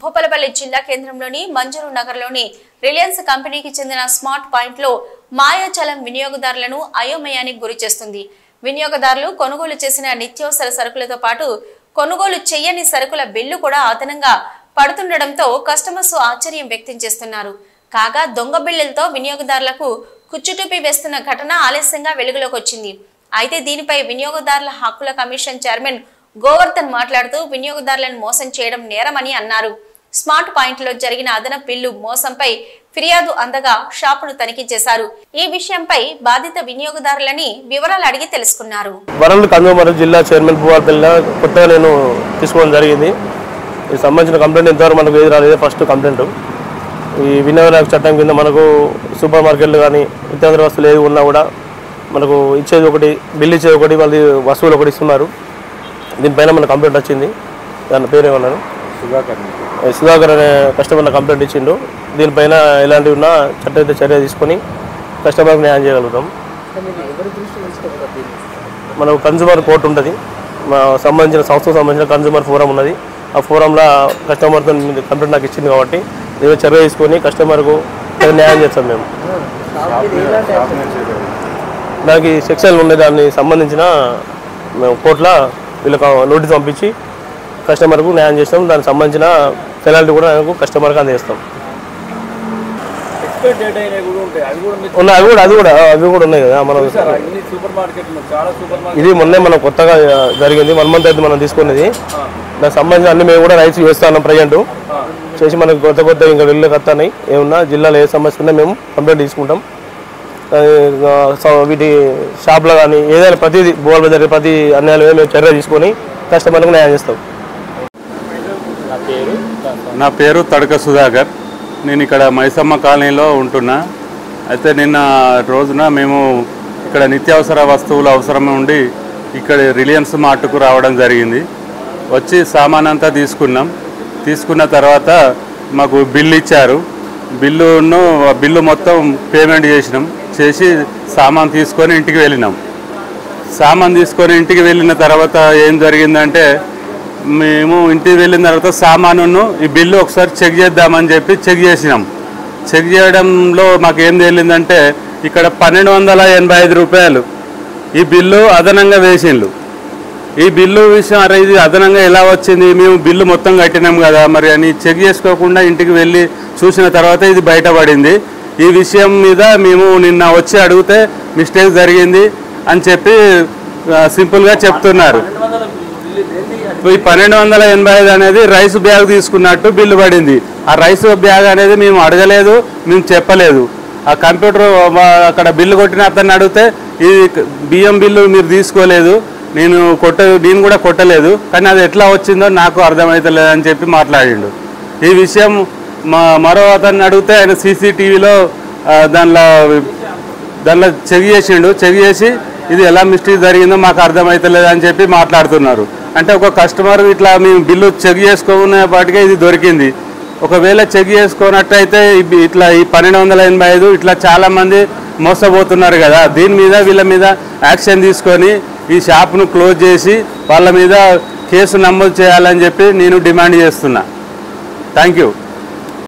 భూపాలపల్లి జిల్లా కేంద్రంలోని మంజూరు నగర్లోని రిలయన్స్ కంపెనీకి చెందిన స్మార్ట్ పాయింట్ లో మాయాజాలం వినియోగదారులను అయోమయానికి గురి చేస్తుంది. వినియోగదారులు కొనుగోలు చేసిన నిత్యావసర సరుకులతో పాటు కొనుగోలు చేయని సరుకుల బిల్లు కూడా అదనంగా పడుతుండడంతో కస్టమర్స్ ఆశ్చర్యం వ్యక్తం చేస్తున్నారు. కాగా దొంగ బిల్లులతో వినియోగదారులకు కుచ్చుటూపి వేస్తున్న ఘటన ఆలస్యంగా వెలుగులోకి వచ్చింది. అయితే దీనిపై వినియోగదారుల హక్కుల కమిషన్ చైర్మన్ గోవర్ధన్ మాట్లాడుతూ వినియోగదారులను మోసం చేయడం నేరమని అన్నారు. స్మార్ట్ పాయింట్ లో జరిగిన అదనపు బిల్లు మోసంపై ఫిర్యాదు అందగా షాపును తనిఖీ చేశారు. ఈ విషయంపై బాధిత వినియోగదారులని వివరాలు అడిగి తెలుసుకున్నారు. వరంగల్ కన్జ్యూమర్ జిల్లా చైర్మన్ భూపాలపల్లిలో కొత్తగా నేను తీసుకోవడం జరిగింది. ఈ సంబంధించిన కంప్లైంట్ ఇంతవరకు మనకు ఏది రాలేదు. ఫస్ట్ కంప్లైంట్ ఈ వినియోగ చట్టం కింద మనకు సూపర్ మార్కెట్లు కానీ నిత్యావసర వస్తువులు ఏది ఉన్నా కూడా మనకు ఇచ్చేది ఒకటి, బిల్ ఇచ్చేది ఒకటి, మళ్ళీ వస్తువులు ఒకటి ఇస్తున్నారు. దీనిపైన మన కంప్లైంట్ వచ్చింది. దాని పేరు ఏమన్నాను సుధాకర్ అనే కస్టమర్ కంప్లైంట్ ఇచ్చిండు. దీనిపైన ఎలాంటివి ఉన్నా చట్టరీత్యా చర్య తీసుకొని కస్టమర్కి న్యాయం చేయగలుగుతాం. మనకు కన్జ్యూమర్ కోర్టు ఉంటుంది, సంబంధించిన సంస్థకు సంబంధించిన కన్జ్యూమర్ ఫోరం ఉన్నది. ఆ ఫోరంలో కస్టమర్తో కంప్లైంట్ నాకు ఇచ్చింది కాబట్టి నేను చర్య తీసుకొని కస్టమర్కు న్యాయం చేస్తాం. మేము దానికి సెక్షన్లు ఉన్నాయి, దానికి సంబంధించిన మేము కోర్టులో వీళ్ళకి నోటీస్ పంపించి కస్టమర్కు న్యాయం చేస్తాం. దానికి సంబంధించిన పెనాల్టీ కూడా నాకు కస్టమర్కి అందజేస్తాం. అవి కూడా ఉన్నాయి కదా. మనం ఇది మొన్నే మనం కొత్తగా జరిగింది, 1 month అయితే మనం తీసుకునేది. దానికి సంబంధించిన అన్ని మేము కూడా రైట్స్ చేస్తున్నాం. ప్రజెంట్ చేసి మనకు కొత్త ఇంకా వెళ్ళి వస్తాయి. ఏమన్నా జిల్లాలో ఏ సమస్య ఉన్నా మేము కంప్లైంట్ తీసుకుంటాం. వీటి షాప్లో కానీ ఏదైనా ప్రతిదీ భూపాలపల్లి జరిగే ప్రతి అన్యాయాలు మేము చర్య తీసుకొని కస్టమర్లకు న్యాయం చేస్తాం. నా పేరు తడక సుధాకర్. నేను ఇక్కడ మైసమ్మ కాలనీలో ఉంటున్నా. అయితే నిన్న రోజున మేము ఇక్కడ నిత్యావసర వస్తువులు అవసరం ఉండి ఇక్కడ రిలయన్స్ మార్ట్కు రావడం జరిగింది. వచ్చి సామాన్ అంతా తీసుకున్న తర్వాత మాకు బిల్లు ఇచ్చారు. బిల్లు మొత్తం పేమెంట్ చేసి సామాన్ తీసుకొని ఇంటికి వెళ్ళినాం. ఇంటికి వెళ్ళిన తర్వాత ఏం జరిగిందంటే మేము ఇంటికి వెళ్ళిన తర్వాత సామానును ఈ బిల్లు ఒకసారి చెక్ చేద్దామని చెప్పి చెక్ చేసినాం. చెక్ చేయడంలో మాకు ఏం తెలియదంటే ఇక్కడ 1285 రూపాయలు ఈ బిల్లు అదనంగా వేసిండ్రు. ఈ బిల్లు విషయం అరే ఇది అదనంగా ఎలా వచ్చింది, మేము బిల్లు మొత్తం కట్టినాం కదా మరి అని చెక్ చేసుకోకుండా ఇంటికి వెళ్ళి చూసిన తర్వాత ఇది బయటపడింది. ఈ విషయం మీద మేము నిన్న వచ్చి అడిగితే మిస్టేక్ జరిగింది అని చెప్పి సింపుల్గా చెప్తున్నారు. ఈ 1285 అనేది రైస్ బ్యాగ్ తీసుకున్నట్టు బిల్లు పడింది. ఆ రైస్ బ్యాగ్ అనేది మేము అడగలేదు, మేము చెప్పలేదు. ఆ కంప్యూటర్ అక్కడ బిల్లు కొట్టిన అతన్ని అడిగితే ఈ బియ్యం బిల్లు మీరు తీసుకోలేదు, నేను కూడా కొట్టలేదు, కానీ అది ఎట్లా వచ్చిందో నాకు అర్థమవుతలేదు అని చెప్పి మాట్లాడిండు. ఈ విషయం మరో అతన్ని అడిగితే ఆయన సీసీటీవీలో దానిలో చెక్ చేసి ఇది ఎలా మిస్టేక్ జరిగిందో మాకు అర్థమవుతలేదు అని చెప్పి మాట్లాడుతున్నారు. అంటే ఒక కస్టమర్ ఇట్లా మేము బిల్లు చెక్ చేసుకునేపాటికే ఇది దొరికింది. ఒకవేళ చెక్ చేసుకున్నట్టయితే ఇట్లా ఈ 1285 ఇట్లా చాలామంది మోసపోతున్నారు కదా. దీని మీద వీళ్ళ మీద యాక్షన్ తీసుకొని ఈ షాప్ను క్లోజ్ చేసి వాళ్ళ మీద కేసు నమోదు చేయాలని చెప్పి నేను డిమాండ్ చేస్తున్నా. Thank you.